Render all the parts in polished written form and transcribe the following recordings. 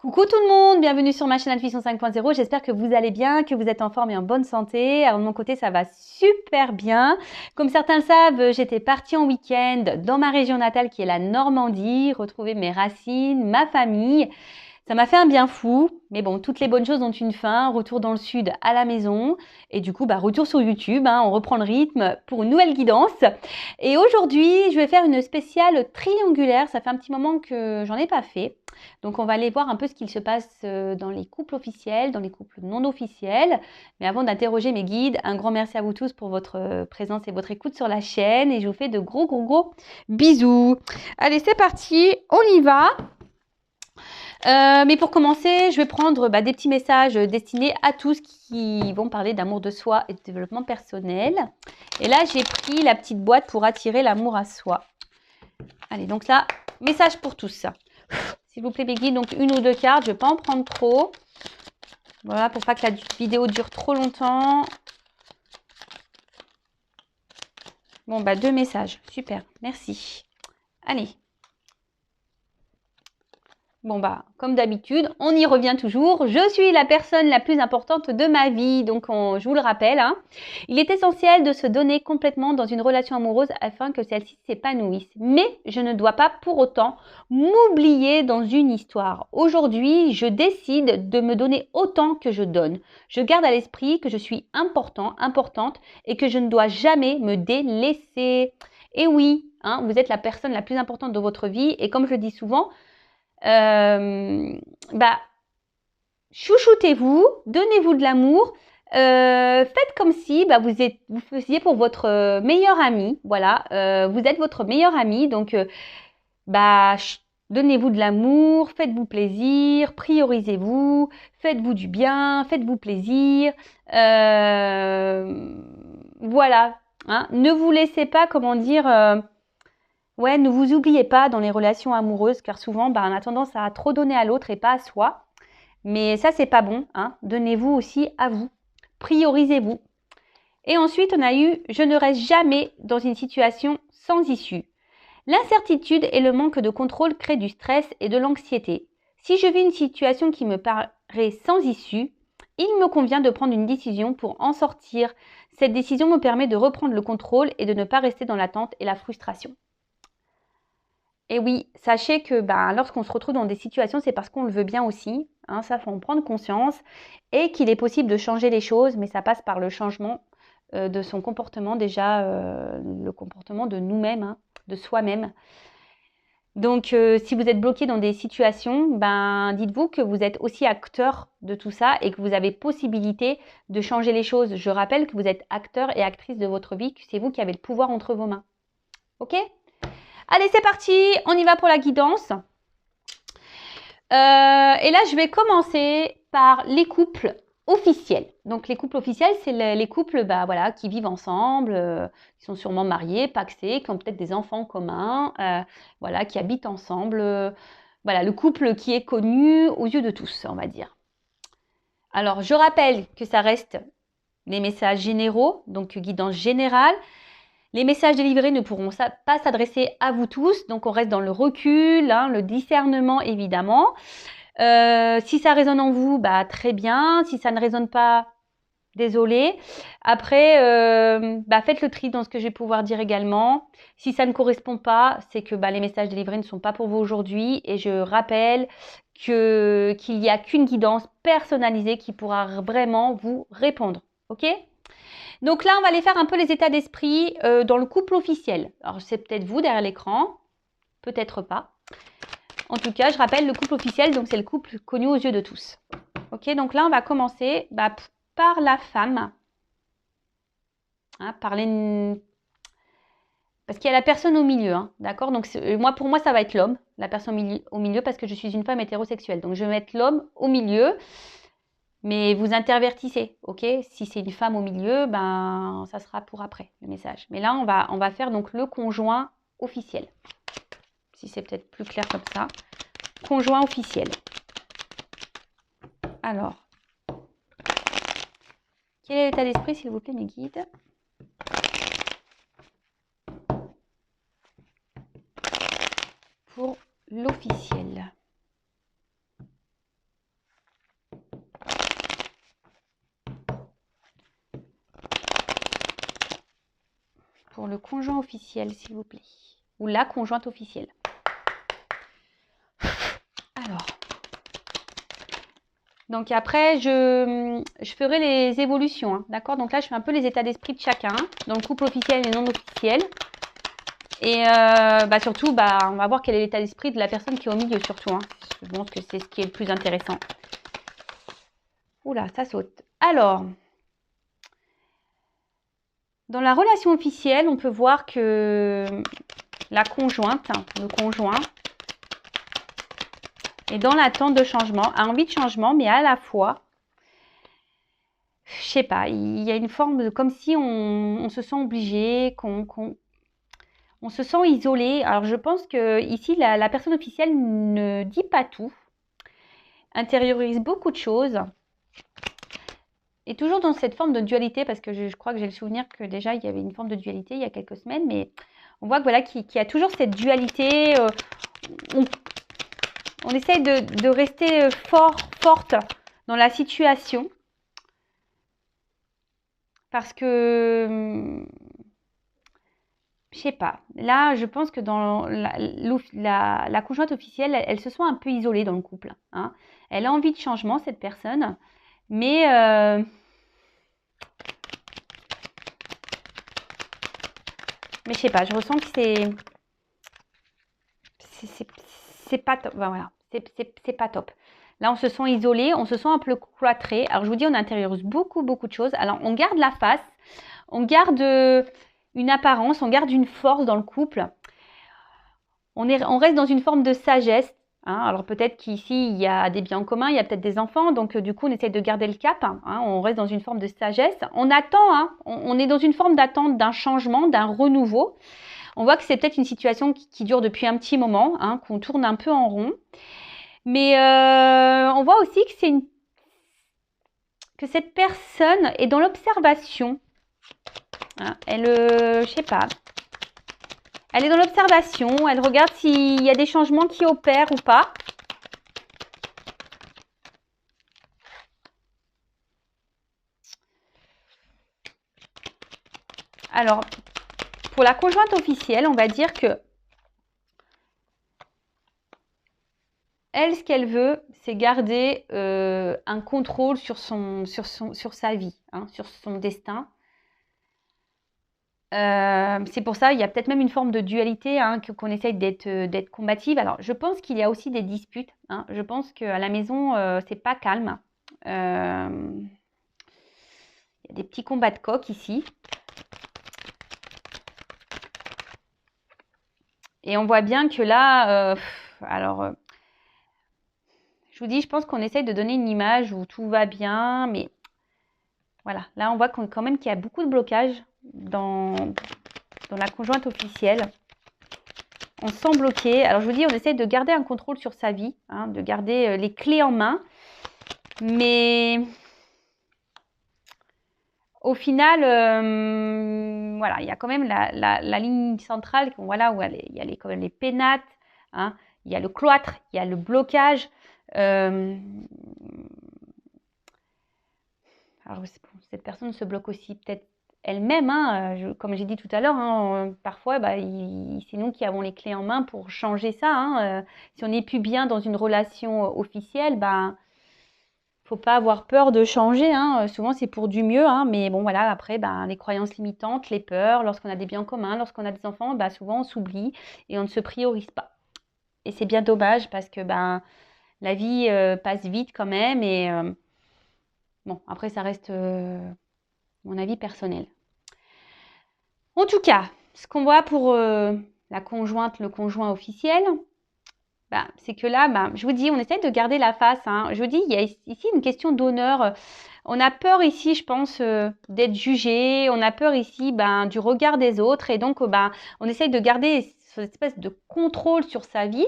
Coucou tout le monde, bienvenue sur ma chaîne Intuition 5.0. J'espère que vous allez bien, que vous êtes en forme et en bonne santé. Alors de mon côté, ça va super bien. Comme certains le savent, j'étais partie en week-end dans ma région natale qui est la Normandie, retrouver mes racines, ma famille. Ça m'a fait un bien fou, mais bon, toutes les bonnes choses ont une fin. Retour dans le sud à la maison et du coup, retour sur YouTube. On reprend le rythme pour une nouvelle guidance. Et aujourd'hui, je vais faire une spéciale triangulaire. Ça fait un petit moment que j'en ai pas fait. Donc, on va aller voir un peu ce qu'il se passe dans les couples officiels, dans les couples non officiels. Mais avant d'interroger mes guides, un grand merci à vous tous pour votre présence et votre écoute sur la chaîne. Et je vous fais de gros bisous. Allez, c'est parti, on y va. Mais pour commencer, je vais prendre des petits messages destinés à tous qui vont parler d'amour de soi et de développement personnel. Et là, j'ai pris la petite boîte pour attirer l'amour à soi. Allez, donc là, message pour tous. S'il vous plaît, mes guides, donc une ou deux cartes. Je ne vais pas en prendre trop. Voilà, pour pas que la vidéo dure trop longtemps. Bon, deux messages. Super, merci. Allez. Bon, comme d'habitude, on y revient toujours. Je suis la personne la plus importante de ma vie, donc je vous le rappelle. Il est essentiel de se donner complètement dans une relation amoureuse afin que celle-ci s'épanouisse. Mais je ne dois pas pour autant m'oublier dans une histoire. Aujourd'hui, je décide de me donner autant que je donne. Je garde à l'esprit que je suis importante et que je ne dois jamais me délaisser. Et oui, vous êtes la personne la plus importante de votre vie et comme je le dis souvent, chouchoutez-vous, donnez-vous de l'amour, faites comme si vous faisiez pour votre meilleur ami, voilà, vous êtes votre meilleur ami, donc donnez-vous de l'amour, faites-vous plaisir, priorisez-vous, faites-vous du bien, faites-vous plaisir, voilà, ne vous laissez pas, ne vous oubliez pas dans les relations amoureuses, car souvent, on a tendance à trop donner à l'autre et pas à soi. Mais ça, c'est pas bon. Donnez-vous aussi à vous. Priorisez-vous. Et ensuite, on a eu « Je ne reste jamais dans une situation sans issue ». L'incertitude et le manque de contrôle créent du stress et de l'anxiété. Si je vis une situation qui me paraît sans issue, il me convient de prendre une décision pour en sortir. Cette décision me permet de reprendre le contrôle et de ne pas rester dans l'attente et la frustration. Et oui, sachez que lorsqu'on se retrouve dans des situations, c'est parce qu'on le veut bien aussi. Ça, faut en prendre conscience. Et qu'il est possible de changer les choses, mais ça passe par le changement de son comportement, déjà le comportement de nous-mêmes, de soi-même. Donc, si vous êtes bloqué dans des situations, dites-vous que vous êtes aussi acteur de tout ça et que vous avez possibilité de changer les choses. Je rappelle que vous êtes acteur et actrice de votre vie, que c'est vous qui avez le pouvoir entre vos mains. Ok ? Allez, c'est parti, on y va pour la guidance. Et là, je vais commencer par les couples officiels. Donc, les couples officiels, c'est les couples qui vivent ensemble, qui sont sûrement mariés, pacsés, qui ont peut-être des enfants communs, qui habitent ensemble. Le couple qui est connu aux yeux de tous, on va dire. Alors, je rappelle que ça reste des messages généraux, donc guidance générale. Les messages délivrés ne pourront pas s'adresser à vous tous, donc on reste dans le recul, le discernement évidemment. Si ça résonne en vous, très bien. Si ça ne résonne pas, désolé. Après, faites le tri dans ce que je vais pouvoir dire également. Si ça ne correspond pas, c'est que les messages délivrés ne sont pas pour vous aujourd'hui. Et je rappelle qu'il n'y a qu'une guidance personnalisée qui pourra vraiment vous répondre. Ok ? Donc là, on va aller faire un peu les états d'esprit dans le couple officiel. Alors, c'est peut-être vous derrière l'écran, peut-être pas. En tout cas, je rappelle le couple officiel, donc c'est le couple connu aux yeux de tous. Ok, donc là, on va commencer par la femme. Parce qu'il y a la personne au milieu, d'accord ? Donc pour moi, ça va être l'homme, la personne au milieu, parce que je suis une femme hétérosexuelle. Donc je vais mettre l'homme au milieu. Mais vous intervertissez, ok ? Si c'est une femme au milieu, ça sera pour après, le message. Mais là, on va faire donc le conjoint officiel. Si c'est peut-être plus clair comme ça. Conjoint officiel. Alors, quel est l'état d'esprit, s'il vous plaît, mes guides ? Pour l'officiel. pour le conjoint officiel, s'il vous plaît. Ou la conjointe officielle. Alors. Donc après, je ferai les évolutions. Hein, d'accord? Donc là, je fais un peu les états d'esprit de chacun. Dans le couple officiel et non officiel. Et surtout, on va voir quel est l'état d'esprit de la personne qui est au milieu, surtout. Hein. Je pense que c'est ce qui est le plus intéressant. Oula, ça saute. Alors, dans la relation officielle, on peut voir que la conjointe, le conjoint, est dans l'attente de changement, a envie de changement, mais à la fois, je sais pas, il y a une forme de comme si on se sent obligé, on se sent isolé. Alors je pense que ici la personne officielle ne dit pas tout, intériorise beaucoup de choses, et toujours dans cette forme de dualité, parce que je crois que j'ai le souvenir que déjà il y avait une forme de dualité il y a quelques semaines, mais on voit que voilà qu'il y a toujours cette dualité. On essaye de rester forte dans la situation. Parce que, je sais pas, là, je pense que dans la conjointe officielle, elle se sent un peu isolée dans le couple. Hein. Elle a envie de changement, cette personne, mais je sais pas, je ressens que c'est pas top. Ben voilà, c'est pas top. Là, on se sent isolé, on se sent un peu cloîtré. Alors, je vous dis, on intériorise beaucoup de choses. Alors, on garde la face, on garde une apparence, on garde une force dans le couple. On reste dans une forme de sagesse. Hein. Alors, peut-être qu'ici, il y a des biens en commun, il y a peut-être des enfants. Donc, du coup, on essaie de garder le cap. Hein. On reste dans une forme de sagesse. On attend, hein. On est dans une forme d'attente d'un changement, d'un renouveau. On voit que c'est peut-être une situation qui dure depuis un petit moment, hein, qu'on tourne un peu en rond. Mais on voit aussi que cette personne est dans l'observation. Hein, je sais pas. Elle est dans l'observation. Elle regarde s'il y a des changements qui opèrent ou pas. Alors, pour la conjointe officielle, on va dire que elle, ce qu'elle veut, c'est garder un contrôle sur sa vie, hein, sur son destin. C'est pour ça, il y a peut-être même une forme de dualité, hein, qu'on essaye d'être combative. Alors, je pense qu'il y a aussi des disputes. Hein. Je pense qu'à la maison, c'est pas calme. Il y a des petits combats de coq ici. Et on voit bien que là, je vous dis, je pense qu'on essaye de donner une image où tout va bien, mais voilà. Là, on voit quand même qu'il y a beaucoup de blocages dans la conjointe officielle. On se sent bloqué. Alors, je vous dis, on essaie de garder un contrôle sur sa vie, hein, de garder les clés en main. Mais au final, voilà, il y a quand même la ligne centrale, voilà, où il y a quand même les pénates, hein, il y a le cloître, il y a le blocage. Alors, cette personne se bloque aussi peut-être elle-même, hein, comme j'ai dit tout à l'heure, hein, parfois, c'est nous qui avons les clés en main pour changer ça. Hein, si on n'est plus bien dans une relation officielle, faut pas avoir peur de changer. Hein, souvent, c'est pour du mieux. Hein, mais bon, voilà, après, les croyances limitantes, les peurs, lorsqu'on a des biens en commun, lorsqu'on a des enfants, souvent, on s'oublie et on ne se priorise pas. Et c'est bien dommage parce que la vie passe vite quand même. Et bon, après, ça reste mon avis personnel. En tout cas, ce qu'on voit pour la conjointe, le conjoint officiel, c'est que là, je vous dis, on essaie de garder la face. Hein. Je vous dis, il y a ici une question d'honneur. On a peur ici, je pense, d'être jugé. On a peur ici du regard des autres. Et donc, on essaye de garder cette espèce de contrôle sur sa vie.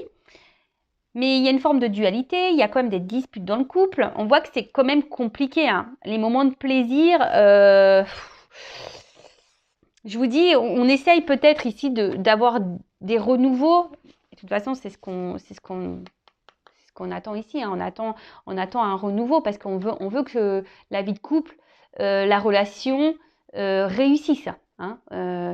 Mais il y a une forme de dualité, il y a quand même des disputes dans le couple. On voit que c'est quand même compliqué. Hein. Les moments de plaisir, je vous dis, on essaye peut-être ici d'avoir des renouveaux. De toute façon, c'est ce qu'on attend ici. Hein. On attend un renouveau parce qu'on veut que la vie de couple, la relation réussisse. Hein.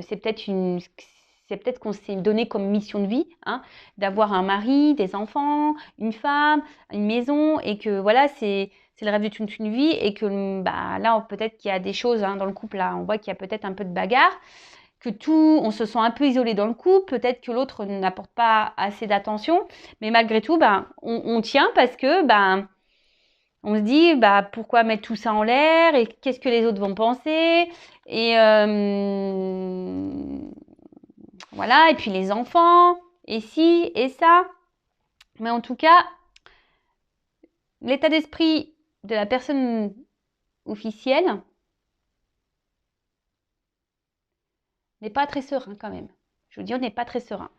C'est peut-être qu'on s'est donné comme mission de vie, hein, d'avoir un mari, des enfants, une femme, une maison, et que voilà, c'est le rêve de toute une vie, et que bah, là, peut-être qu'il y a des choses dans le couple, là, on voit qu'il y a peut-être un peu de bagarre, que on se sent un peu isolé dans le couple, peut-être que l'autre n'apporte pas assez d'attention, mais malgré tout, ben, on tient parce que ben, on se dit, bah, pourquoi mettre tout ça en l'air et qu'est-ce que les autres vont penser et voilà, et puis les enfants, et ci, et ça. Mais en tout cas, l'état d'esprit de la personne officielle n'est pas très serein quand même. Je vous dis, on n'est pas très serein.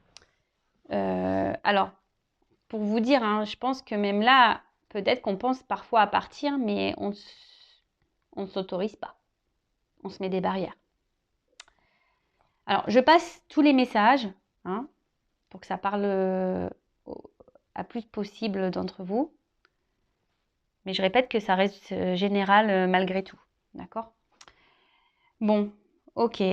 Alors, pour vous dire, hein, je pense que même là, peut-être qu'on pense parfois à partir, mais on ne s'autorise pas. On se met des barrières. Alors, je passe tous les messages, hein, pour que ça parle à plus possible d'entre vous. Mais je répète que ça reste général malgré tout. D'accord? Bon, ok.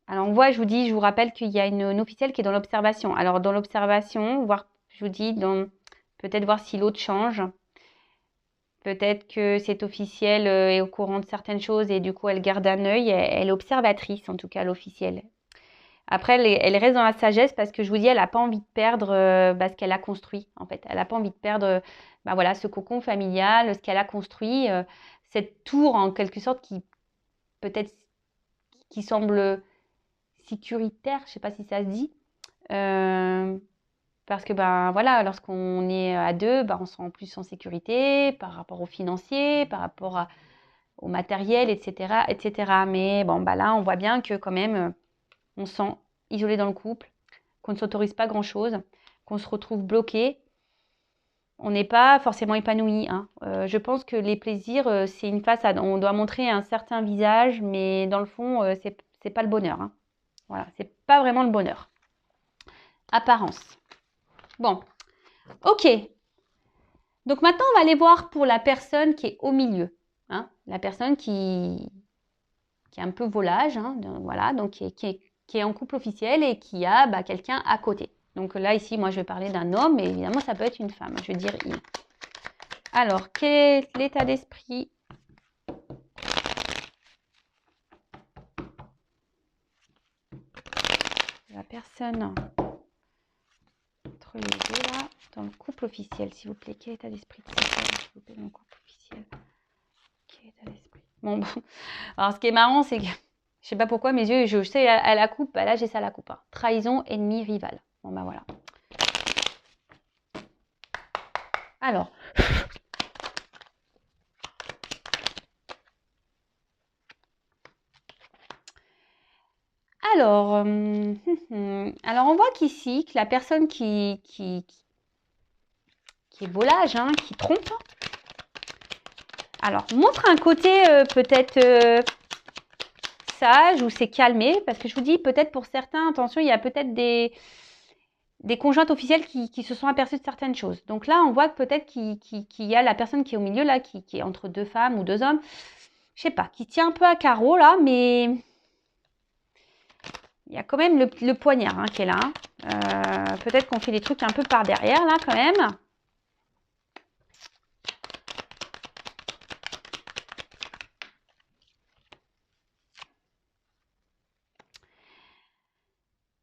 Alors, on voit, je vous rappelle qu'il y a une officielle qui est dans l'observation. Alors, dans l'observation, je vous dis, peut-être voir si l'autre change. Peut-être que cette officielle est au courant de certaines choses et du coup, elle garde un œil. Elle est observatrice, en tout cas, l'officielle. Après, elle reste dans la sagesse parce que je vous dis, elle n'a pas envie de perdre ce qu'elle a construit, en fait. Elle n'a pas envie de perdre voilà, ce cocon familial, ce qu'elle a construit, cette tour, en quelque sorte, peut-être qui semble sécuritaire, je ne sais pas si ça se dit. Parce que, ben voilà, lorsqu'on est à deux, ben, on se sent plus en sécurité par rapport aux financiers, par rapport au matériel, etc., etc. Mais bon, bah là, on voit bien que quand même, on se sent isolé dans le couple, qu'on ne s'autorise pas grand-chose, qu'on se retrouve bloqué. On n'est pas forcément épanoui. Hein. Je pense que les plaisirs, c'est une façade. On doit montrer un certain visage, mais dans le fond, c'est pas le bonheur. Hein. Voilà, c'est pas vraiment le bonheur. Apparence. Bon, ok. Donc maintenant, on va aller voir pour la personne qui est au milieu. Hein. La personne qui est un peu volage, hein, voilà, donc qui est en couple officiel et qui a quelqu'un à côté. Donc là, ici, moi, je vais parler d'un homme, mais évidemment, ça peut être une femme. Je vais dire il. Alors, quel est l'état d'esprit ? La personne entre les deux, là, dans le couple officiel, s'il vous plaît. Quel état d'esprit, s'il vous plaît, dans le couple officiel ? Quel état d'esprit ? Bon. Alors, ce qui est marrant, c'est que je sais pas pourquoi, mes yeux, je sais à la coupe, là, j'ai ça à la coupe. Hein. Trahison, ennemi, rival. Bon, ben voilà. Alors, alors, on voit qu'ici, que la personne qui est volage, hein, qui trompe, alors, montre un côté peut-être sage ou s'est calmé, parce que je vous dis, peut-être pour certains, attention, il y a peut-être des conjointes officielles qui se sont aperçues de certaines choses. Donc là, on voit que peut-être qu'il y a la personne qui est au milieu, là, qui est entre deux femmes ou deux hommes, je sais pas, qui tient un peu à carreau, là, mais il y a quand même le poignard hein, qui est là. Peut-être qu'on fait des trucs un peu par derrière, là, quand même.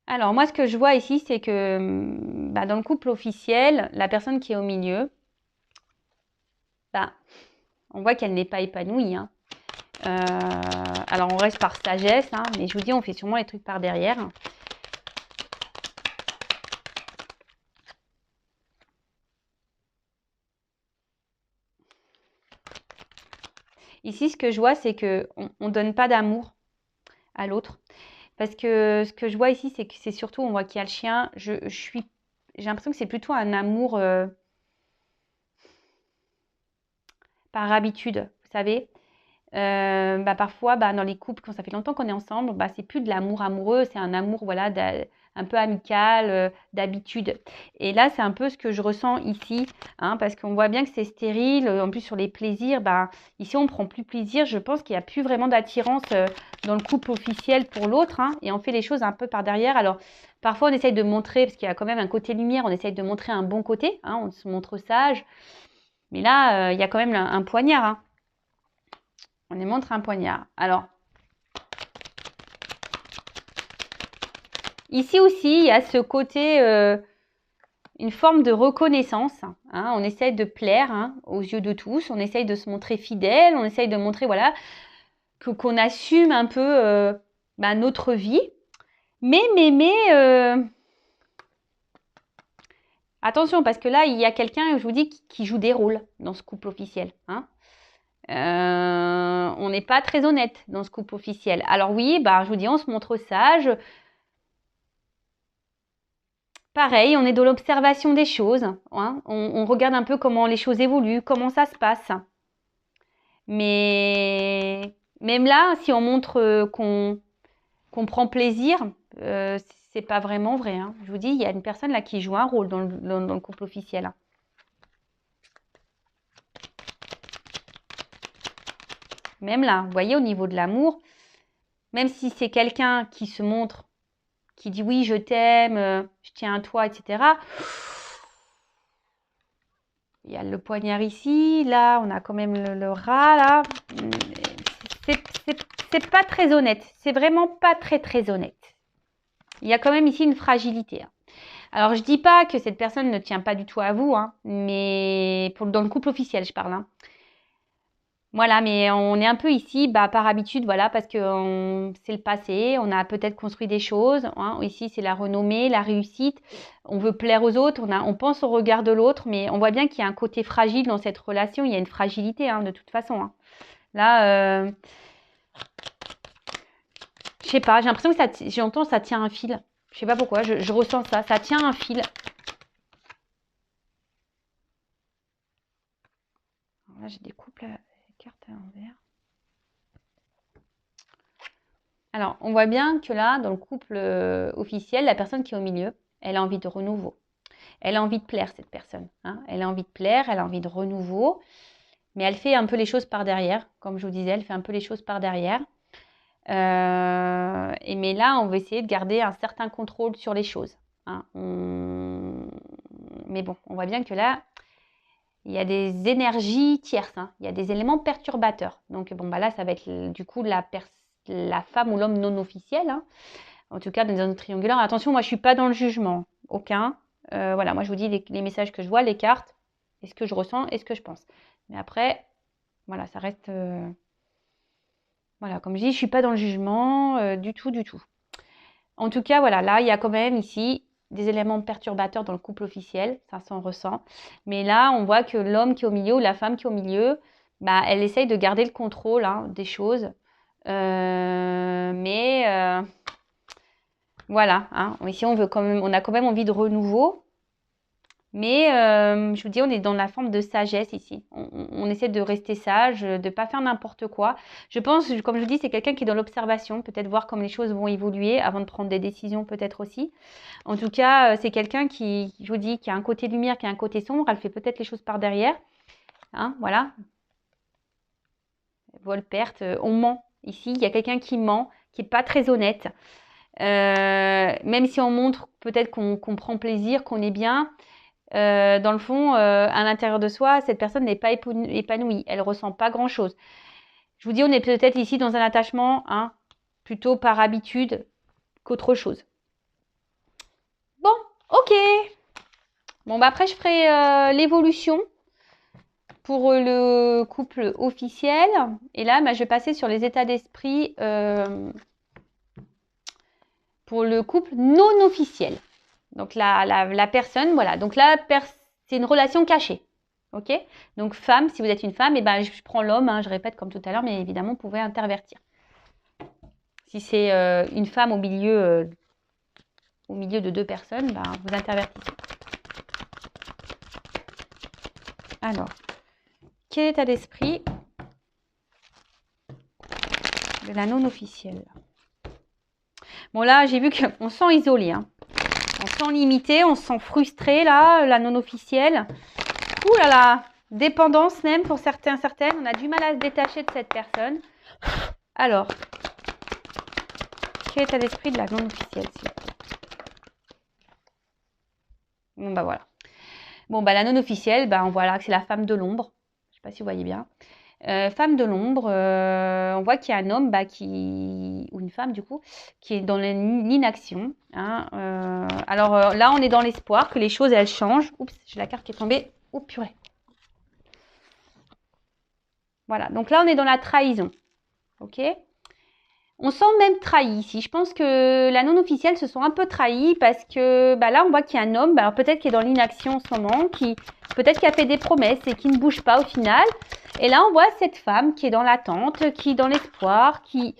Alors, moi, ce que je vois ici, c'est que dans le couple officiel, la personne qui est au milieu, on voit qu'elle n'est pas épanouie. Hein. Alors, on reste par sagesse, hein, mais je vous dis, on fait sûrement les trucs par derrière. Ici, ce que je vois, c'est qu'on ne donne pas d'amour à l'autre. Parce que ce que je vois ici, c'est que c'est surtout, on voit qu'il y a le chien. J'ai l'impression que c'est plutôt un amour par habitude, vous savez. Parfois, dans les couples, quand ça fait longtemps qu'on est ensemble, c'est plus de l'amour amoureux, c'est un amour voilà, un peu amical, d'habitude. Et là, c'est un peu ce que je ressens ici, hein, parce qu'on voit bien que c'est stérile. En plus, sur les plaisirs, ben, ici, on prend plus plaisir. Je pense qu'il n'y a plus vraiment d'attirance dans le couple officiel pour l'autre, hein, et on fait les choses un peu par derrière. Alors, parfois, on essaye de montrer, parce qu'il y a quand même un côté lumière, on essaye de montrer un bon côté, hein, on se montre sage. Mais là, il y a quand même un poignard, hein. On y montre un poignard. Alors, ici aussi, il y a ce côté, une forme de reconnaissance, hein. On essaye de plaire, hein, aux yeux de tous. On essaye de se montrer fidèle. On essaye de montrer, voilà, qu'on assume un peu notre vie. Mais attention, parce que là, il y a quelqu'un, je vous dis, qui joue des rôles dans ce couple officiel, hein. On n'est pas très honnête dans ce couple officiel. Alors oui, je vous dis, on se montre sage. Pareil, on est dans l'observation des choses, hein. On regarde un peu comment les choses évoluent, comment ça se passe. Mais même là, si on montre qu'on prend plaisir, c'est pas vraiment vrai, hein. Je vous dis, il y a une personne là qui joue un rôle dans le couple officiel, hein. Même là, vous voyez, au niveau de l'amour, même si c'est quelqu'un qui se montre, qui dit oui, je t'aime, je tiens à toi, etc. Il y a le poignard ici, là, on a quand même le rat, là. C'est pas très honnête. C'est vraiment pas très honnête. Il y a quand même ici une fragilité, hein. Alors, je dis pas que cette personne ne tient pas du tout à vous, hein, mais dans le couple officiel, je parle, hein. Voilà, mais on est un peu ici, par habitude, voilà, parce que c'est le passé, on a peut-être construit des choses, hein. Ici, c'est la renommée, la réussite. On veut plaire aux autres, on pense au regard de l'autre, mais on voit bien qu'il y a un côté fragile dans cette relation. Il y a une fragilité, hein, de toute façon, hein. Là, je sais pas, j'ai l'impression que j'entends, ça tient un fil. Je sais pas pourquoi, je ressens ça, ça tient un fil. Alors là, je découpe la carte à l'envers. Alors, on voit bien que là, dans le couple officiel, la personne qui est au milieu, elle a envie de renouveau. Elle a envie de plaire, cette personne, hein. Elle a envie de plaire, elle a envie de renouveau. Mais elle fait un peu les choses par derrière. Comme je vous disais, elle fait un peu les choses par derrière. Mais là, on va essayer de garder un certain contrôle sur les choses, hein. Mais bon, on voit bien que là, il y a des énergies tierces, hein. Il y a des éléments perturbateurs. Donc, bon, là, ça va être du coup la femme ou l'homme non officiel, hein. En tout cas, dans un triangulaire. Attention, moi, je ne suis pas dans le jugement. Aucun. Voilà, moi, je vous dis les messages que je vois, les cartes, et ce que je ressens et ce que je pense. Mais après, voilà, ça reste... Voilà, comme je dis, je ne suis pas dans le jugement du tout. En tout cas, voilà, là, il y a quand même ici des éléments perturbateurs dans le couple officiel, ça s'en ressent. Mais là, on voit que l'homme qui est au milieu ou la femme qui est au milieu, elle essaye de garder le contrôle, hein, des choses. Voilà, hein, ici, on a quand même envie de renouveau. Mais je vous dis, on est dans la forme de sagesse ici. On essaie de rester sage, de ne pas faire n'importe quoi. Je pense, comme je vous dis, c'est quelqu'un qui est dans l'observation, peut-être voir comment les choses vont évoluer avant de prendre des décisions peut-être aussi. En tout cas, c'est quelqu'un qui, je vous dis, qui a un côté lumière, qui a un côté sombre. Elle fait peut-être les choses par derrière, hein, voilà. Vol, perte, on ment. Ici, il y a quelqu'un qui ment, qui n'est pas très honnête. Même si on montre peut-être qu'on prend plaisir, qu'on est bien... dans le fond, à l'intérieur de soi, cette personne n'est pas épanouie. Elle ne ressent pas grand-chose. Je vous dis, on est peut-être ici dans un attachement, hein, plutôt par habitude qu'autre chose. Bon, ok. Bon, après, je ferai l'évolution pour le couple officiel. Et là, je vais passer sur les états d'esprit pour le couple non officiel. Donc, la personne, voilà. Donc là, c'est une relation cachée. Ok? Donc, femme, si vous êtes une femme, je prends l'homme, hein, je répète comme tout à l'heure, mais évidemment, vous pouvez intervertir. Si c'est une femme au milieu de deux personnes, vous intervertissez. Alors, quel état d'esprit de la non officielle? Bon, là, j'ai vu qu'on sent isolé, hein. On se sent limité, on se sent frustré là, la non officielle. Ouh là là, dépendance même pour certains, certaines. On a du mal à se détacher de cette personne. Alors, quel état d'esprit de la non officielle, s'il vous plaît? Bon bah voilà. Bon bah la non officielle, on voit là que c'est la femme de l'ombre. Je ne sais pas si vous voyez bien. Femme de l'ombre, on voit qu'il y a un homme ou une femme du coup, qui est dans l'inaction. Hein, alors là, on est dans l'espoir que les choses elles changent. Oups, j'ai la carte qui est tombée. Oh purée. Voilà, donc là on est dans la trahison. Ok. On sent même trahi ici. Je pense que la non officielle se sent un peu trahie parce que là on voit qu'il y a un homme, alors peut-être qui est dans l'inaction en ce moment, qui peut-être qui a fait des promesses et qui ne bouge pas au final. Et là on voit cette femme qui est dans l'attente, qui est dans l'espoir, qui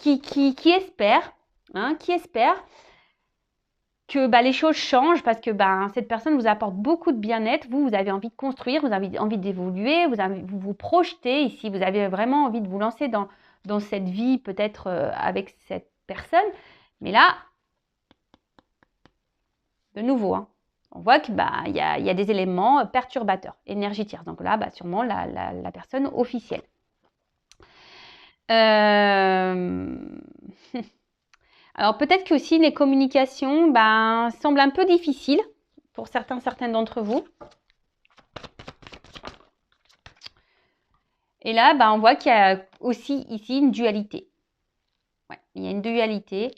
espère, qui espère que les choses changent parce que cette personne vous apporte beaucoup de bien-être. Vous avez envie de construire, vous avez envie d'évoluer, vous vous projetez ici, vous avez vraiment envie de vous lancer dans cette vie peut-être avec cette personne. Mais là, de nouveau, on voit qu'il y a des éléments perturbateurs, énergie tierce. Donc là, sûrement la personne officielle. Alors peut-être que aussi les communications semblent un peu difficiles pour certaines d'entre vous. Et là, on voit qu'il y a aussi ici une dualité. Ouais, il y a une dualité.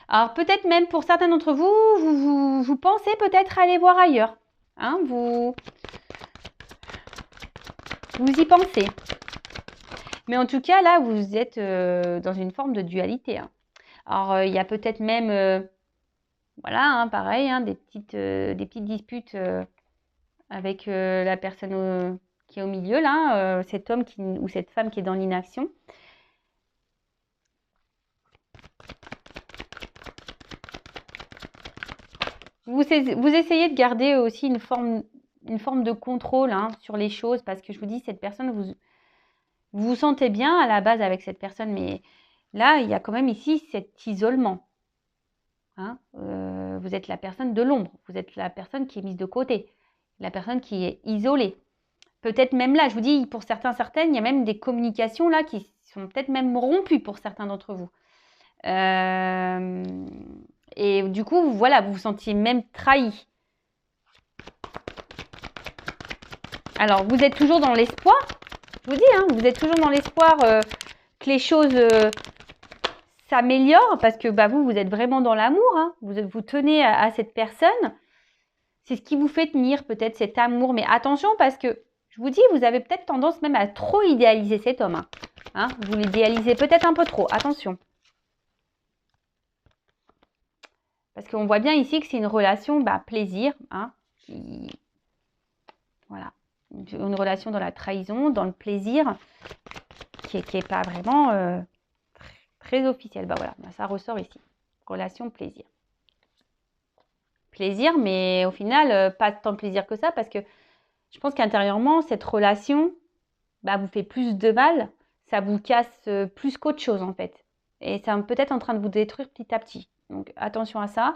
Alors peut-être même pour certains d'entre vous, vous pensez peut-être aller voir ailleurs. Vous y pensez. Mais en tout cas, là, vous êtes dans une forme de dualité. Alors, il y a peut-être même, voilà, pareil, des petites disputes avec la personne qui est au milieu, là, cet homme ou cette femme qui est dans l'inaction. Vous essayez de garder aussi une forme de contrôle sur les choses parce que je vous dis, cette personne, vous vous sentez bien à la base avec cette personne, mais là, il y a quand même ici cet isolement. Vous êtes la personne de l'ombre, vous êtes la personne qui est mise de côté, la personne qui est isolée. Peut-être même là, je vous dis, pour certaines, il y a même des communications là qui sont peut-être même rompues pour certains d'entre vous. Et du coup, voilà, vous vous sentiez même trahi. Alors, vous êtes toujours dans l'espoir, je vous dis, vous êtes toujours dans l'espoir que les choses s'améliorent parce que vous êtes vraiment dans l'amour, vous tenez à cette personne. C'est ce qui vous fait tenir peut-être cet amour. Mais attention parce que, je vous dis, vous avez peut-être tendance même à trop idéaliser cet homme. Vous l'idéalisez peut-être un peu trop. Attention. Parce qu'on voit bien ici que c'est une relation plaisir. Voilà. Une relation dans la trahison, dans le plaisir, qui est pas vraiment très officielle. Voilà, ça ressort ici. Relation plaisir. Plaisir, mais au final, pas tant de plaisir que ça, parce que je pense qu'intérieurement, cette relation vous fait plus de mal, ça vous casse plus qu'autre chose en fait. Et c'est peut-être en train de vous détruire petit à petit. Donc attention à ça.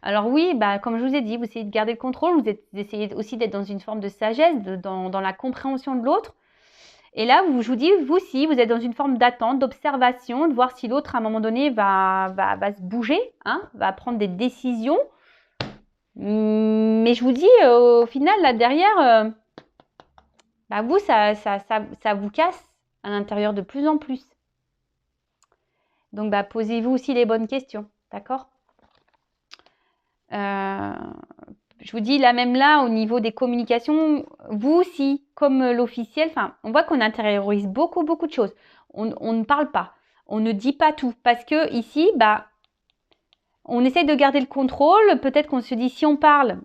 Alors oui, comme je vous ai dit, vous essayez de garder le contrôle, vous essayez aussi d'être dans une forme de sagesse, dans la compréhension de l'autre. Et là, je vous dis, vous aussi, vous êtes dans une forme d'attente, d'observation, de voir si l'autre, à un moment donné, va se bouger, va prendre des décisions. Mais je vous dis, au final, là derrière, vous, ça vous casse à l'intérieur de plus en plus. Donc, posez-vous aussi les bonnes questions, d'accord? Je vous dis, là même là, au niveau des communications, vous aussi, comme l'officiel, on voit qu'on intériorise beaucoup de choses. On ne parle pas, on ne dit pas tout. Parce que ici, on essaye de garder le contrôle. Peut-être qu'on se dit, si on parle,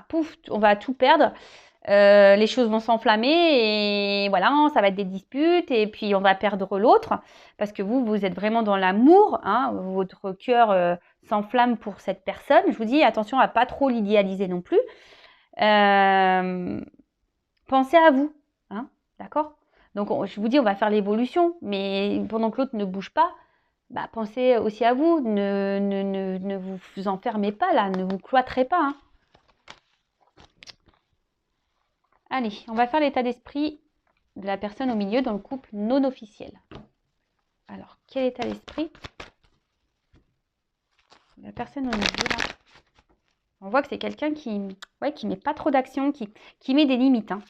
pouf, on va tout perdre. Les choses vont s'enflammer et voilà, ça va être des disputes et puis on va perdre l'autre parce que vous êtes vraiment dans l'amour, votre cœur s'enflamme pour cette personne. Je vous dis, attention à pas trop l'idéaliser non plus. Pensez à vous, d'accord? Donc je vous dis, on va faire l'évolution, mais pendant que l'autre ne bouge pas, bah, pensez aussi à vous. Ne vous enfermez pas là, ne vous cloîtrez pas. Hein. Allez, on va faire l'état d'esprit de la personne au milieu dans le couple non officiel. Alors, quel état d'esprit? La personne au milieu, là. On voit que c'est quelqu'un qui met pas trop d'action, qui met des limites. Hein.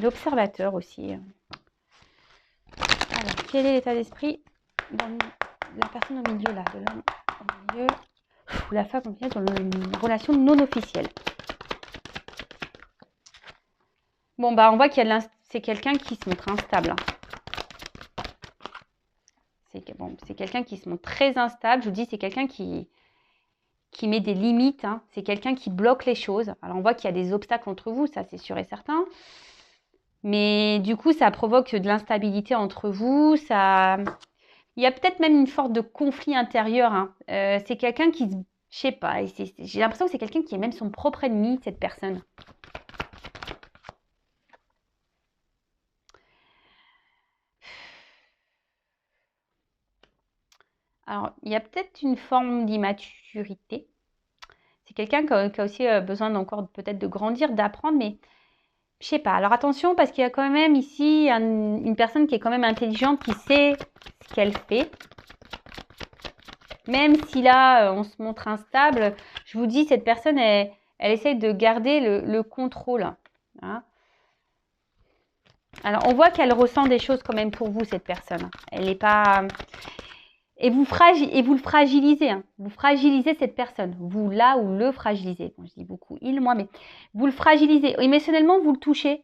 L'observateur aussi. Alors, quel est l'état d'esprit dans la personne au milieu, là, de l'homme au milieu, ou la femme au milieu dans une relation non officielle? Bon, bah, on voit qu'il y a c'est quelqu'un qui se montre instable. Hein. C'est quelqu'un qui se montre très instable. Je vous dis, c'est quelqu'un qui met des limites. Hein. C'est quelqu'un qui bloque les choses. Alors, on voit qu'il y a des obstacles entre vous, ça, c'est sûr et certain. Mais du coup, ça provoque de l'instabilité entre vous. Il y a peut-être même une sorte de conflit intérieur. Hein. C'est quelqu'un qui, je sais pas, j'ai l'impression que c'est quelqu'un qui est même son propre ennemi, cette personne. Alors, il y a peut-être une forme d'immaturité. C'est quelqu'un qui a aussi besoin encore peut-être de grandir, d'apprendre, mais je sais pas. Alors attention, parce qu'il y a quand même ici une personne qui est quand même intelligente, qui sait ce qu'elle fait. Même si là, on se montre instable, je vous dis, cette personne, elle essaye de garder le contrôle. Hein. Alors, on voit qu'elle ressent des choses quand même pour vous, cette personne. Elle n'est pas... Et vous le fragilisez. Hein. Vous fragilisez cette personne. Vous, là, ou le fragilisez. Bon, je dis beaucoup il, moi, mais vous le fragilisez. Émotionnellement, vous le touchez.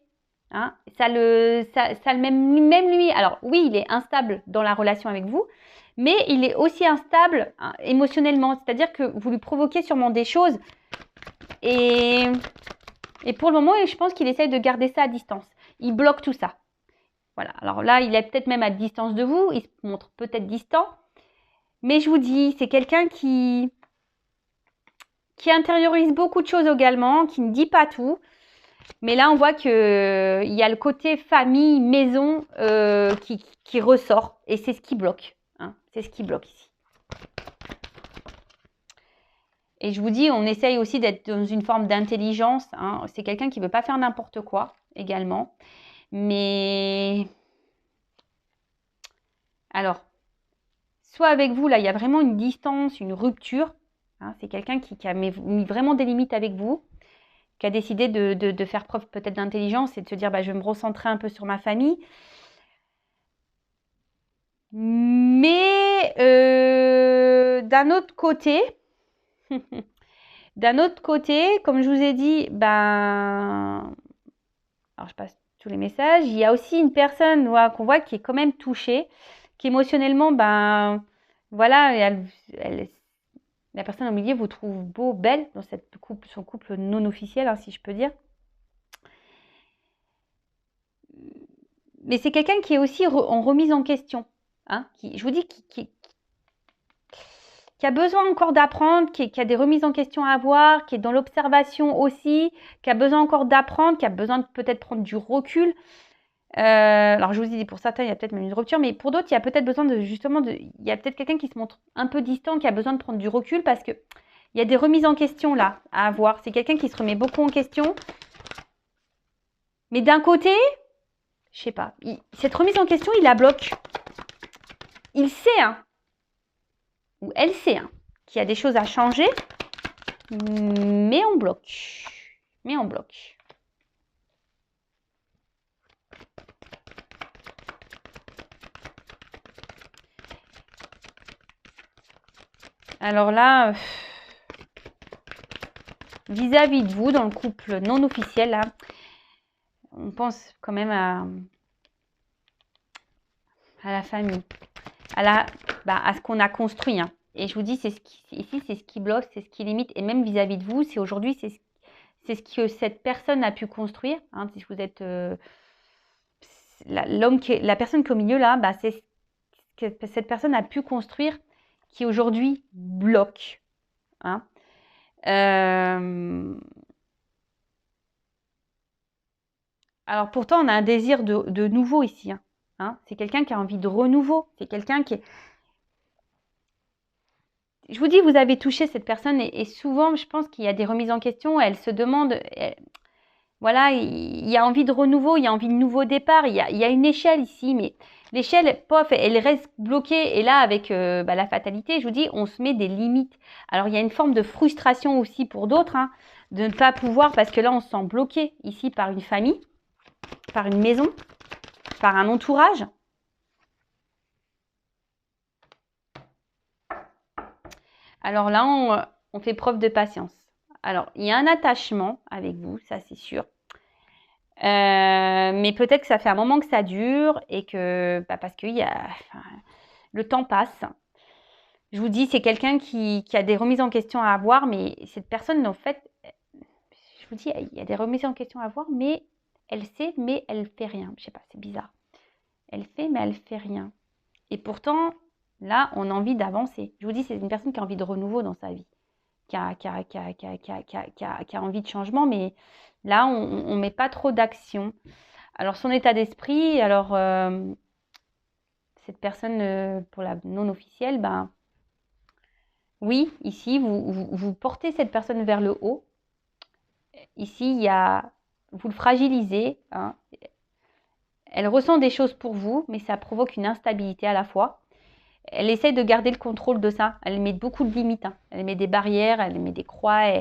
Hein. Même lui. Alors, oui, il est instable dans la relation avec vous, mais il est aussi instable hein, émotionnellement. C'est-à-dire que vous lui provoquez sûrement des choses. Et pour le moment, je pense qu'il essaye de garder ça à distance. Il bloque tout ça. Voilà. Alors là, il est peut-être même à distance de vous. Il se montre peut-être distant. Mais je vous dis, c'est quelqu'un qui intériorise beaucoup de choses également, qui ne dit pas tout. Mais là, on voit qu'il y a le côté famille, maison qui ressort. Et c'est ce qui bloque. Hein. C'est ce qui bloque ici. Et je vous dis, on essaye aussi d'être dans une forme d'intelligence. Hein. C'est quelqu'un qui ne veut pas faire n'importe quoi également. Mais alors, soit avec vous, là, il y a vraiment une distance, une rupture. Hein, c'est quelqu'un qui a mis vraiment des limites avec vous, qui a décidé de faire preuve peut-être d'intelligence et de se dire, bah, je vais me recentrer un peu sur ma famille. Mais d'un autre côté, comme je vous ai dit, ben, alors je passe tous les messages, il y a aussi une personne qu'on voit qui est quand même touchée, qui émotionnellement, ben, voilà, la personne au milieu vous trouve beau, belle dans son couple non officiel, hein, si je peux dire. Mais c'est quelqu'un qui est aussi en remise en question. Hein, je vous dis, qui a besoin encore d'apprendre, qui a des remises en question à avoir, qui est dans l'observation aussi, qui a besoin encore d'apprendre, qui a besoin de peut-être prendre du recul. Alors, je vous dis, pour certains, il y a peut-être même une rupture, mais pour d'autres, il y a peut-être besoin il y a peut-être quelqu'un qui se montre un peu distant, qui a besoin de prendre du recul parce que il y a des remises en question là à avoir. C'est quelqu'un qui se remet beaucoup en question. Mais d'un côté, je sais pas, cette remise en question, il la bloque. Il sait, hein, ou elle sait, hein, qu'il y a des choses à changer, mais on bloque. Mais on bloque. Alors là, vis-à-vis de vous, dans le couple non officiel, là, on pense quand même à la famille, à ce qu'on a construit. Hein. Et je vous dis, ici, c'est ce qui bloque, c'est ce qui limite. Et même vis-à-vis de vous, c'est aujourd'hui, c'est ce que cette personne a pu construire. Hein, si vous êtes la personne qui est au milieu, là, bah, c'est ce que cette personne a pu construire qui aujourd'hui bloque. Hein. Alors pourtant, on a un désir de nouveau ici. Hein. hein. C'est quelqu'un qui a envie de renouveau. C'est quelqu'un qui est... Je vous dis, vous avez touché cette personne et souvent, je pense qu'il y a des remises en question. Elle se demande... voilà, il y a envie de renouveau, il y a envie de nouveau départ. Il y a une échelle ici, mais l'échelle, pof, elle reste bloquée. Et là, avec la fatalité, je vous dis, on se met des limites. Alors, il y a une forme de frustration aussi pour d'autres, hein, de ne pas pouvoir, parce que là, on se sent bloqué ici par une famille, par une maison, par un entourage. Alors là, on fait preuve de patience. Alors, il y a un attachement avec vous, ça c'est sûr. Mais peut-être que ça fait un moment que ça dure et que, parce que le temps passe. Je vous dis, c'est quelqu'un qui a des remises en question à avoir, mais cette personne, en fait, je vous dis, il y a des remises en question à avoir, mais elle sait, mais elle fait rien. Je sais pas, c'est bizarre. Elle fait, mais elle fait rien. Et pourtant, là, on a envie d'avancer. Je vous dis, c'est une personne qui a envie de renouveau dans sa vie, qui a envie de changement, mais là, on ne met pas trop d'action. Alors, son état d'esprit, alors, cette personne, pour la non officielle, ben, oui, ici, vous portez cette personne vers le haut. Ici, vous le fragilisez, hein. Elle ressent des choses pour vous, mais ça provoque une instabilité à la fois. Elle essaie de garder le contrôle de ça. Elle met beaucoup de limites, hein. Elle met des barrières, elle met des croix.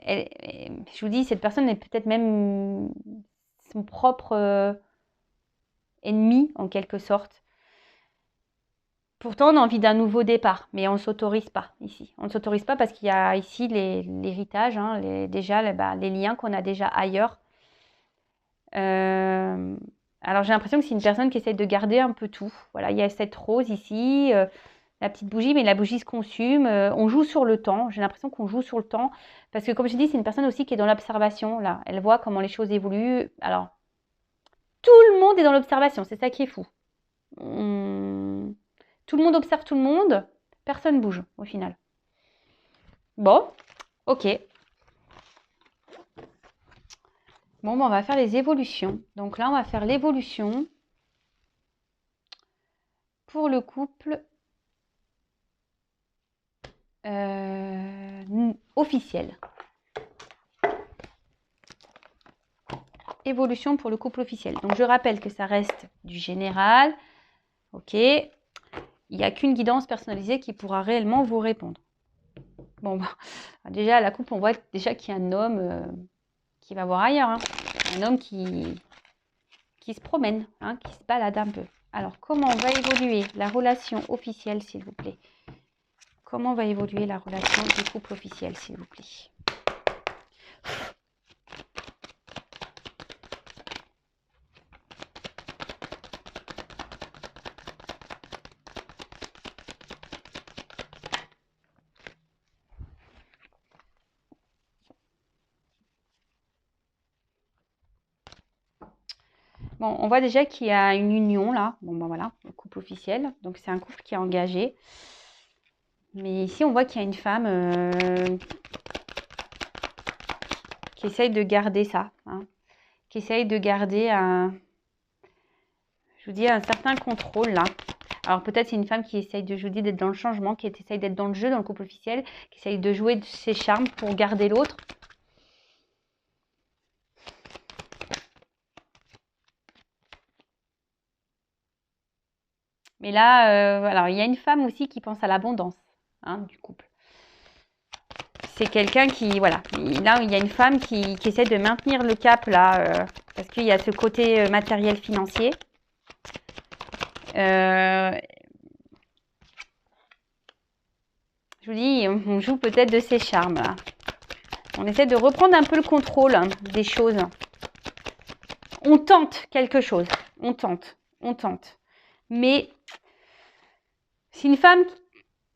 Je vous dis, cette personne est peut-être même son propre ennemi, en quelque sorte. Pourtant, on a envie d'un nouveau départ, mais on ne s'autorise pas ici. On ne s'autorise pas parce qu'il y a ici l'héritage, hein, déjà les liens qu'on a déjà ailleurs. Alors, j'ai l'impression que c'est une personne qui essaie de garder un peu tout. Voilà, il y a cette rose ici, la petite bougie, mais la bougie se consume. On joue sur le temps. J'ai l'impression qu'on joue sur le temps. Parce que, comme je dis, c'est une personne aussi qui est dans l'observation. Là, elle voit comment les choses évoluent. Alors, tout le monde est dans l'observation. C'est ça qui est fou. Tout le monde observe tout le monde. Personne bouge, au final. Bon, ok. Bon, on va faire les évolutions. Donc là, on va faire l'évolution pour le couple officiel. Évolution pour le couple officiel. Donc, je rappelle que ça reste du général. Ok. Il n'y a qu'une guidance personnalisée qui pourra réellement vous répondre. Bon, déjà, à la coupe, on voit déjà qu'il y a un homme qui va voir ailleurs. Hein. Un homme qui se promène, hein, qui se balade un peu. Alors, comment va évoluer la relation officielle, s'il vous plaît? Comment va évoluer la relation du couple officiel, s'il vous plaît? Bon, on voit déjà qu'il y a une union là. Bon, ben voilà, le couple officiel. Donc, c'est un couple qui est engagé. Mais ici, on voit qu'il y a une femme qui essaye de garder ça. Hein, qui essaye de garder je vous dis, un certain contrôle là. Alors, peut-être c'est une femme qui essaye je vous dis, d'être dans le changement, qui essaye d'être dans le jeu, dans le couple officiel, qui essaye de jouer de ses charmes pour garder l'autre. Mais là, alors, il y a une femme aussi qui pense à l'abondance, hein, du couple. C'est quelqu'un qui, voilà, là, il y a une femme qui essaie de maintenir le cap, là, parce qu'il y a ce côté matériel financier. Je vous dis, on joue peut-être de ses charmes, là. On essaie de reprendre un peu le contrôle, hein, des choses. On tente quelque chose. On tente. Mais c'est une femme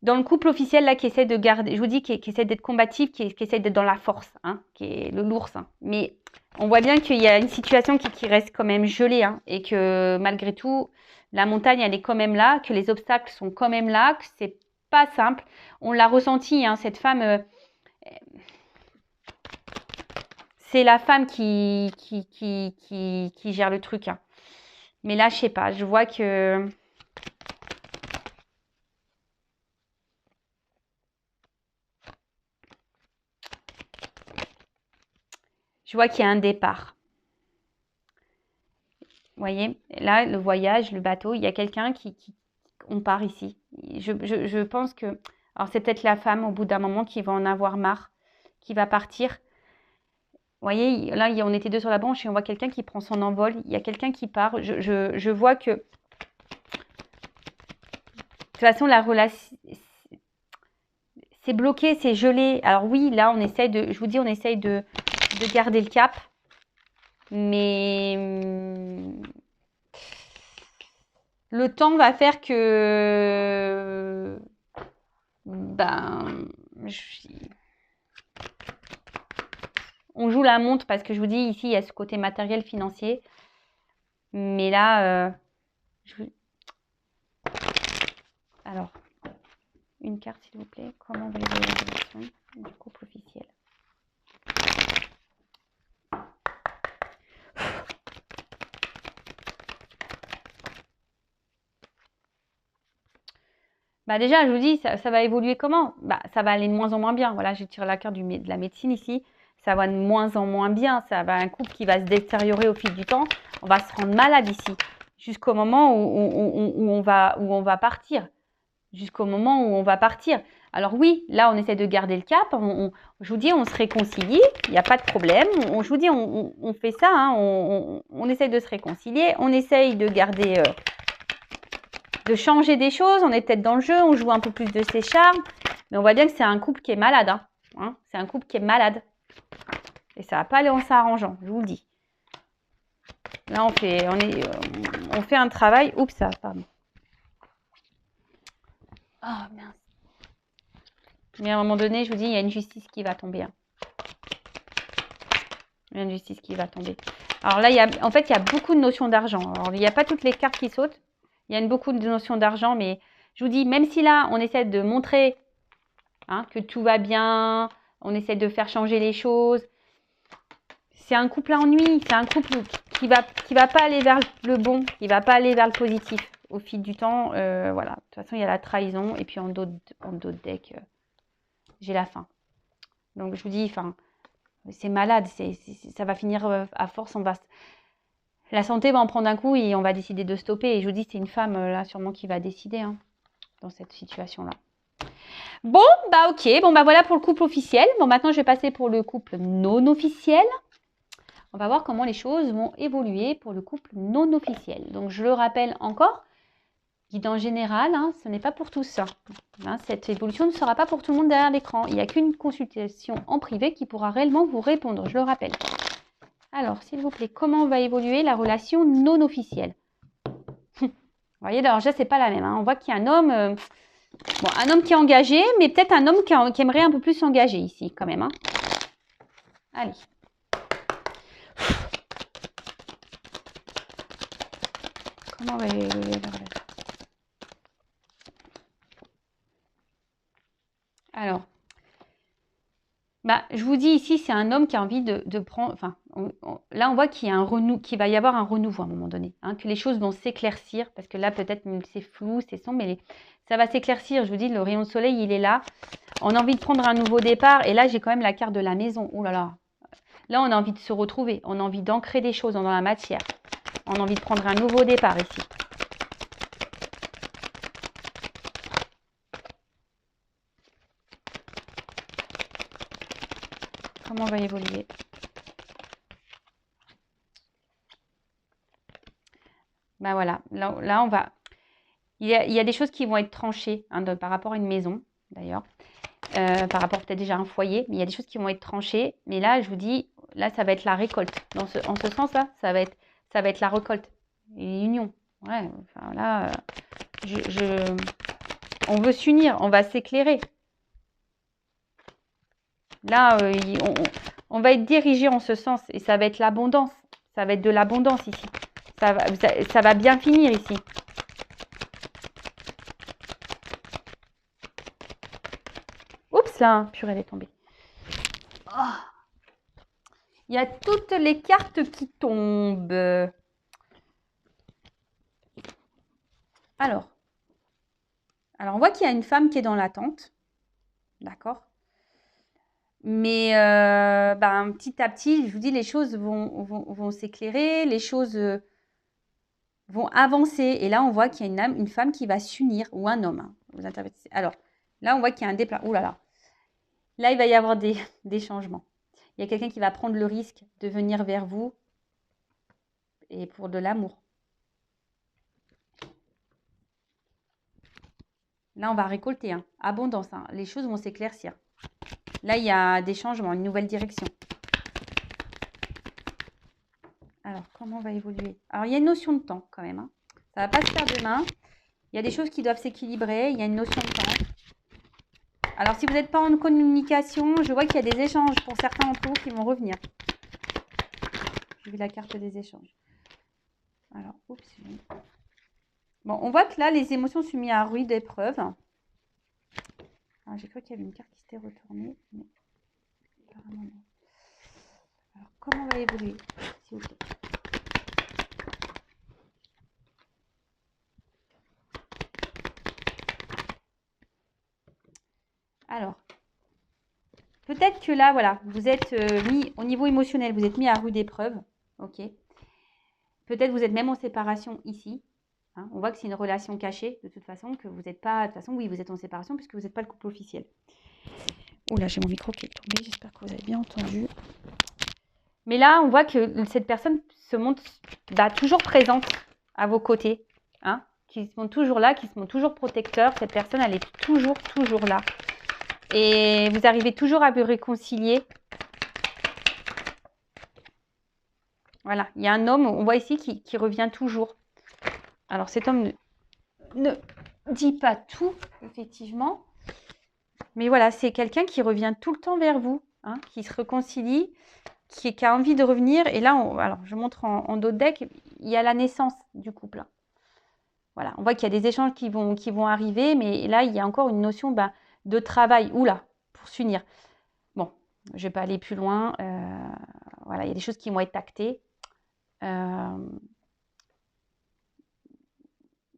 dans le couple officiel là qui essaie de garder, je vous dis, qui essaie d'être combative, qui essaie d'être dans la force, hein, qui est l'ours. Hein. Mais on voit bien qu'il y a une situation qui reste quand même gelée, hein, et que malgré tout, la montagne elle est quand même là, que les obstacles sont quand même là, que c'est pas simple. On l'a ressenti, hein, cette femme. C'est la femme qui gère le truc. Hein. Mais là, je sais pas. Je vois que... Je vois qu'il y a un départ. Vous voyez, là, le voyage, le bateau, il y a quelqu'un on part ici. Je pense que... Alors, c'est peut-être la femme, au bout d'un moment, qui va en avoir marre, qui va partir. Vous voyez, là, on était deux sur la branche et on voit quelqu'un qui prend son envol. Il y a quelqu'un qui part. Je vois que... De toute façon, la relation... C'est bloqué, c'est gelé. Alors oui, là, on essaye de... Je vous dis, on essaye de garder le cap. Mais... Le temps va faire que... Ben... On joue la montre parce que je vous dis, ici, il y a ce côté matériel, financier. Mais là... Alors, une carte, s'il vous plaît. Comment va évoluer la relation du couple officiel? Bah déjà, je vous dis, ça va évoluer comment? Bah, ça va aller de moins en moins bien. Voilà, je tire la carte de la médecine ici. Ça va de moins en moins bien. Ça va un couple qui va se détériorer au fil du temps. On va se rendre malade ici. Jusqu'au moment où on va partir. Jusqu'au moment où on va partir. Alors oui, là, on essaie de garder le cap. Je vous dis, on se réconcilie. Il n'y a pas de problème. Je vous dis, on fait ça. Hein, on essaie de se réconcilier. On essaye de garder... de changer des choses, on est peut-être dans le jeu, on joue un peu plus de ses charmes, mais on voit bien que c'est un couple qui est malade. Hein. C'est un couple qui est malade. Et ça ne va pas aller en s'arrangeant, je vous le dis. Là, on fait un travail. Oups, ça, pardon. Oh, mince. Mais à un moment donné, je vous dis, il y a une justice qui va tomber. Hein. Il y a une justice qui va tomber. Alors là, en fait, il y a beaucoup de notions d'argent. Alors, il n'y a pas toutes les cartes qui sautent. Il y a beaucoup de notions d'argent, mais je vous dis, même si là, on essaie de montrer que tout va bien, on essaie de faire changer les choses, c'est un couple à ennui, c'est un couple qui va pas aller vers le bon, qui va pas aller vers le positif au fil du temps. Voilà, de toute façon, il y a la trahison, et puis en d'autres decks, j'ai la faim. Donc, je vous dis, c'est malade, ça va finir à force, la santé va en prendre un coup et on va décider de stopper. Et je vous dis, c'est une femme, là, sûrement, qui va décider dans cette situation-là. Bon, bah ok. Bon, bah voilà pour le couple officiel. Bon, maintenant, je vais passer pour le couple non officiel. On va voir comment les choses vont évoluer pour le couple non officiel. Donc, je le rappelle encore, guidance générale, ce n'est pas pour tous. Cette évolution ne sera pas pour tout le monde derrière l'écran. Il n'y a qu'une consultation en privé qui pourra réellement vous répondre, je le rappelle. Alors, s'il vous plaît, comment va évoluer la relation non officielle? Vous voyez, alors déjà, c'est pas la même. On voit qu'il y a un homme, un homme qui est engagé, mais peut-être un homme qui aimerait un peu plus s'engager ici, quand même. Allez. Comment va évoluer la relation? Alors, je vous dis ici, c'est un homme qui a envie de prendre... là, on voit qu'il va y avoir un renouveau à un moment donné. Que les choses vont s'éclaircir, parce que là, peut-être, c'est flou, c'est sombre, mais ça va s'éclaircir. Je vous dis, le rayon de soleil, il est là. On a envie de prendre un nouveau départ. Et là, j'ai quand même la carte de la maison. Oh là là. Là, on a envie de se retrouver. On a envie d'ancrer des choses dans la matière. On a envie de prendre un nouveau départ ici. Comment va évoluer? Voilà, là on va... Il y a des choses qui vont être tranchées par rapport à une maison, d'ailleurs. Par rapport peut-être déjà à un foyer, mais il y a des choses qui vont être tranchées. Mais là, je vous dis, là, ça va être la récolte. En ce sens-là, ça va être la récolte. Et l'union. Ouais, là, on veut s'unir, on va s'éclairer. Là, on va être dirigé en ce sens et ça va être l'abondance. Ça va être de l'abondance ici. Ça va bien finir ici. Oups là, purée, elle est tombée. Oh. Il y a toutes les cartes qui tombent. Alors, on voit qu'il y a une femme qui est dans l'attente. D'accord? Mais petit à petit, je vous dis, les choses vont s'éclairer, les choses vont avancer. Et là, on voit qu'il y a une femme qui va s'unir, ou un homme. Hein, vous interprétez. Alors, là, on voit qu'il y a un déplacement. Ouh là là. Là, il va y avoir des changements. Il y a quelqu'un qui va prendre le risque de venir vers vous et pour de l'amour. Là, on va récolter. Hein. Abondance. Hein. Les choses vont s'éclaircir. Là, il y a des changements, une nouvelle direction. Alors, comment on va évoluer? Alors, il y a une notion de temps quand même. Hein. Ça ne va pas se faire demain. Il y a des choses qui doivent s'équilibrer. Il y a une notion de temps. Alors, si vous n'êtes pas en communication, je vois qu'il y a des échanges pour certains d'entre vous qui vont revenir. J'ai vu la carte des échanges. Alors, oups. Bon, on voit que là, les émotions sont mises à rude épreuve. J'ai cru qu'il y avait une carte qui s'était retournée. Mais apparemment non. Alors, comment on va évoluer, s'il vous plaît? Alors, peut-être que là, voilà, vous êtes mis au niveau émotionnel, vous êtes mis à rude épreuve. Ok. Peut-être vous êtes même en séparation ici. Hein, on voit que c'est une relation cachée, de toute façon, que vous n'êtes pas... De toute façon, oui, vous êtes en séparation puisque vous n'êtes pas le couple officiel. Oula, j'ai mon micro qui est tombé. J'espère que vous avez bien entendu. Mais là, on voit que cette personne se montre toujours présente à vos côtés. Hein, qui se montre toujours là, qui se montre toujours protecteur. Cette personne, elle est toujours là. Et vous arrivez toujours à vous réconcilier. Voilà, il y a un homme, on voit ici, qui revient toujours. Alors, cet homme ne dit pas tout, effectivement. Mais voilà, c'est quelqu'un qui revient tout le temps vers vous, hein, qui se réconcilie, qui a envie de revenir. Et là, alors je montre en dos de deck, il y a la naissance du couple. Voilà, on voit qu'il y a des échanges qui vont arriver, mais là, il y a encore une notion de travail. Oula, pour s'unir. Bon, je ne vais pas aller plus loin. Voilà, il y a des choses qui vont être actées.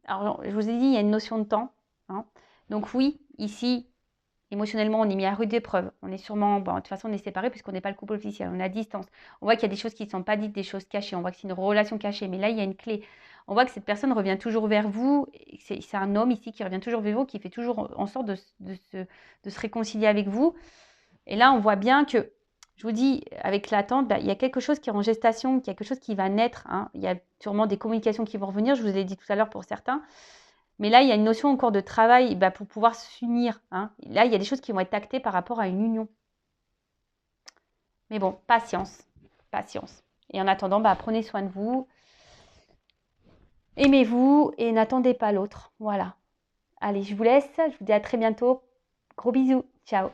Alors, je vous ai dit, il y a une notion de temps. Hein. Donc oui, ici, émotionnellement, on est mis à rude épreuve. On est sûrement, de toute façon, on est séparés puisqu'on n'est pas le couple officiel. On est à distance. On voit qu'il y a des choses qui ne sont pas dites, des choses cachées. On voit que c'est une relation cachée. Mais là, il y a une clé. On voit que cette personne revient toujours vers vous. C'est un homme ici qui revient toujours vers vous, qui fait toujours en sorte de se réconcilier avec vous. Et là, on voit bien que, je vous dis, avec l'attente, il y a quelque chose qui est en gestation, quelque chose qui va naître. Hein. Il y a sûrement des communications qui vont revenir. Je vous l'ai dit tout à l'heure pour certains. Mais là, il y a une notion encore de travail pour pouvoir s'unir. Hein. Là, il y a des choses qui vont être actées par rapport à une union. Mais bon, patience. Patience. Et en attendant, prenez soin de vous. Aimez-vous et n'attendez pas l'autre. Voilà. Allez, je vous laisse. Je vous dis à très bientôt. Gros bisous. Ciao.